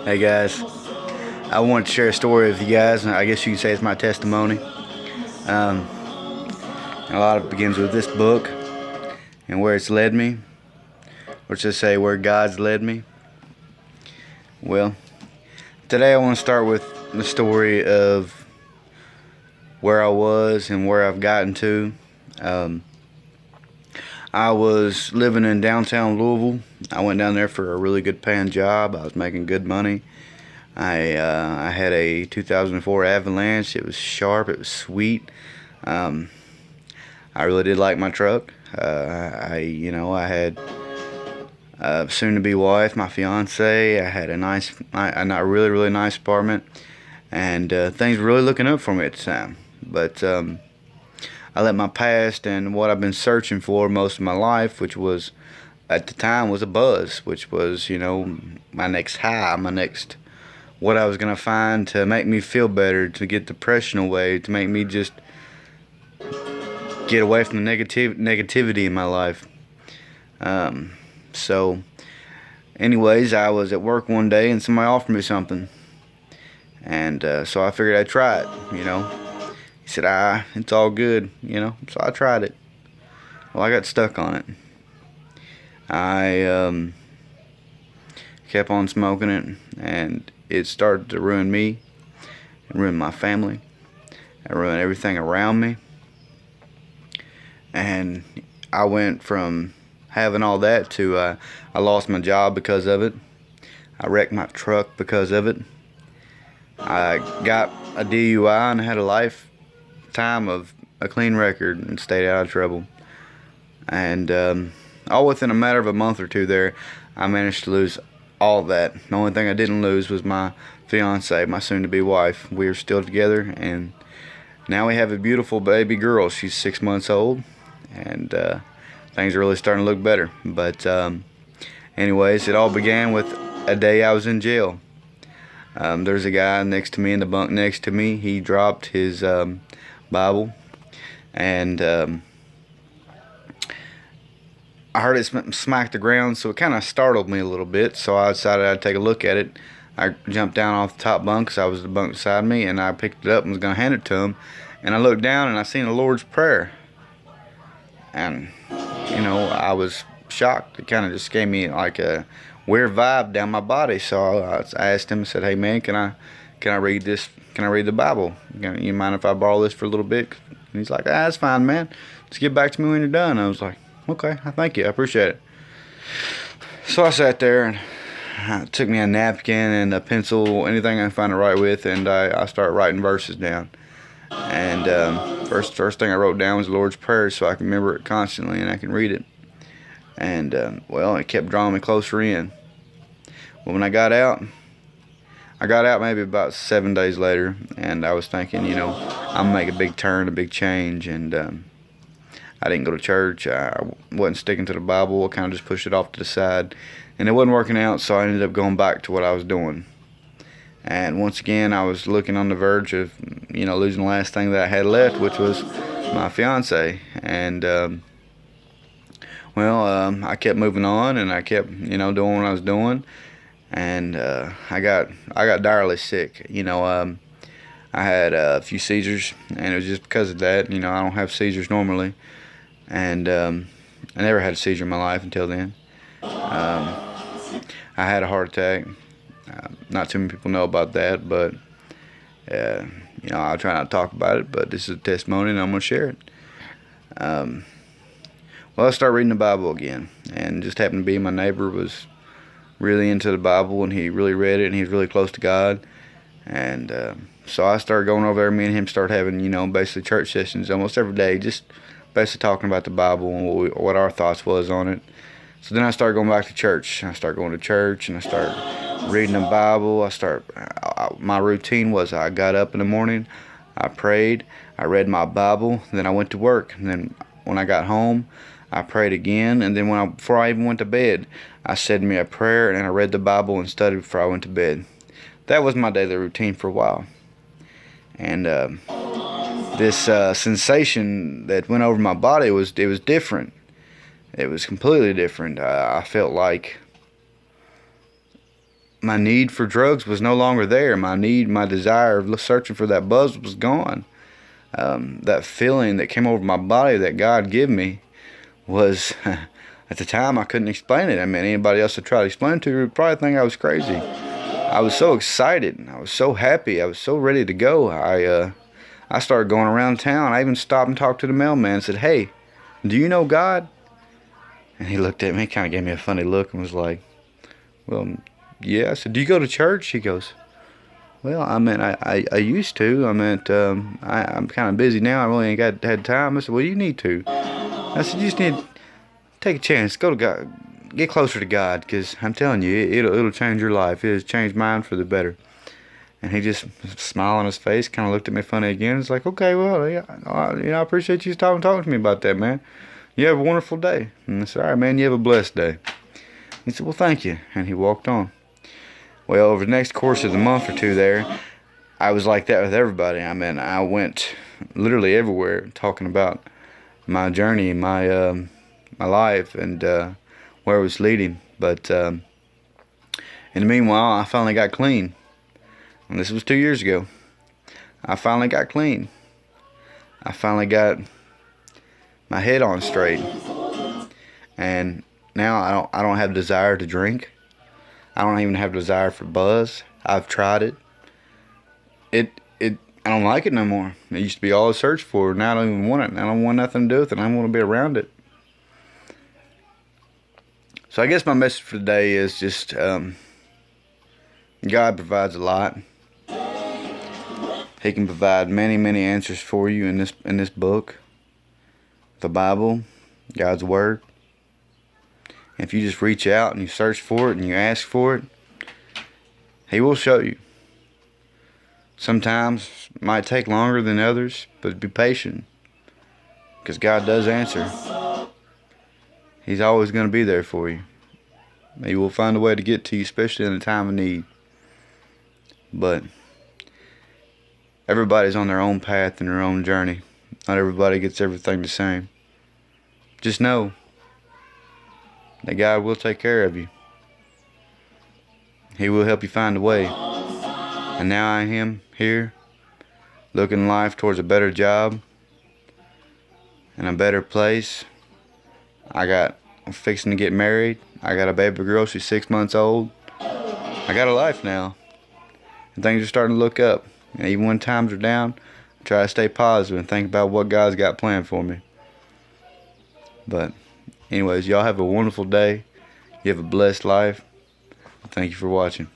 Hey guys, I want to share a story with you guys, and I guess you can say it's my testimony. Um, and a lot of it begins with this book and where it's led me, or just say where God's led me. Well, today I want to start with the story of where I was and where I've gotten to. Um, I was living in downtown Louisville. I went down there for a really good paying job. I was making good money. I had a 2004 Avalanche. It was sharp. It was sweet. Um, I really did like my truck. I had a soon-to-be wife, my fiance. I had a really, really nice apartment, and things were really looking up for me at the time. But I let my past and what I've been searching for most of my life, which was at the time was a buzz, which was my next high, my next what I was gonna find to make me feel better, to get depression away, to make me just get away from the negativity in my life. Um, so, anyways, I was at work one day and somebody offered me something, and so I figured I'd try it. He said, it's all good. So I tried it. Well, I got stuck on it. I kept on smoking it, and it started to ruin me, and ruin my family, and ruin everything around me. And I went from having all that to I lost my job because of it. I wrecked my truck because of it. I got a DUI and had a lifetime of a clean record and stayed out of trouble. And all within a matter of a month or two there, I managed to lose all that. The only thing I didn't lose was my fiance, my soon-to-be wife. We are still together, and now we have a beautiful baby girl. She's 6 months old, and things are really starting to look better. But anyways, it all began with a day I was in jail. There's a guy next to me in the bunk next to me. He dropped his Bible, and I heard it smack the ground, so it kind of startled me a little bit. So I decided I'd take a look at it. I jumped down off the top bunk, because I was the bunk beside me, and I picked it up and was going to hand it to him. And I looked down and I seen the Lord's Prayer. And, I was shocked. It kind of just gave me like a weird vibe down my body. So I asked him, I said, "Hey man, can I read this? Can I read the Bible? You mind if I borrow this for a little bit?" And he's like, "That's fine, man. Just get back to me when you're done." I was like, "Okay, thank you. I appreciate it." So I sat there and I took me a napkin and a pencil, anything I can find to write with, and I started writing verses down. And first thing I wrote down was the Lord's Prayer, so I can remember it constantly and I can read it. And it kept drawing me closer in. Well, when I got out maybe about 7 days later, and I was thinking, I'm gonna make a big turn, a big change, and I didn't go to church. I wasn't sticking to the Bible. I kind of just pushed it off to the side, and it wasn't working out, so I ended up going back to what I was doing. And once again, I was looking on the verge of, losing the last thing that I had left, which was my fiance. And I kept moving on, and I kept, doing what I was doing. And I got direly sick. I had a few seizures, and it was just because of that. I don't have seizures normally, and I never had a seizure in my life until then. I had a heart attack. Not too many people know about that, but I'll try not to talk about it. But this is a testimony, and I'm gonna share it. I started reading the Bible again, and just happened to be my neighbor was really into the Bible, and he really read it, and he's really close to God. And so I started going over there. Me and him started having, basically church sessions almost every day, just basically talking about the Bible and what our thoughts was on it. So then I started going back to church. I started going to church, and I started reading the Bible. My routine was I got up in the morning, I prayed, I read my Bible, then I went to work. And then when I got home, I prayed again, and then before I even went to bed, I said me a prayer, and I read the Bible and studied before I went to bed. That was my daily routine for a while. And this sensation that went over my body was different. It was completely different. I felt like my need for drugs was no longer there. My desire of searching for that buzz was gone. That feeling that came over my body that God gave me was, at the time, I couldn't explain it. I mean, anybody else that tried to explain it to me would probably think I was crazy. I was so excited. I was so happy. I was so ready to go. I started going around town. I even stopped and talked to the mailman and said, "Hey, do you know God?" And he looked at me, kind of gave me a funny look and was like, "Well, yeah." I said, "Do you go to church?" He goes, "Well, I mean, I used to. I meant, I'm kind of busy now. I really ain't had time." I said, "Well, you need to." I said, "You just need to take a chance. Go to God. Get closer to God, because I'm telling you, it'll change your life. It has changed mine for the better." And he just smiled on his face, kind of looked at me funny again. It's like, "Okay, well, yeah, I appreciate you talking to me about that, man. You have a wonderful day." And I said, "All right, man, you have a blessed day." He said, "Well, thank you." And he walked on. Well, over the next course of the month or two there, I was like that with everybody. I mean, I went literally everywhere talking about my journey, my life, and where it was leading. But in the meanwhile, I finally got clean. And this was 2 years ago. I finally got clean. I finally got my head on straight. And now I don't have a desire to drink. I don't even have a desire for buzz. I've tried it. I don't like it no more. It used to be all I searched for. Now I don't even want it. I don't want nothing to do with it. I don't want to be around it. So I guess my message for today is just God provides a lot. He can provide many, many answers for you in this book, the Bible, God's Word. If you just reach out and you search for it and you ask for it, He will show you. Sometimes it might take longer than others, but be patient, because God does answer. He's always going to be there for you. He will find a way to get to you, especially in a time of need. But everybody's on their own path and their own journey. Not everybody gets everything the same. Just know that God will take care of you. He will help you find a way. And now I am here, looking in life towards a better job and a better place. I'm fixing to get married. I got a baby girl. She's 6 months old. I got a life now. And things are starting to look up. And even when times are down, I try to stay positive and think about what God's got planned for me. But anyways, y'all have a wonderful day. You have a blessed life. Thank you for watching.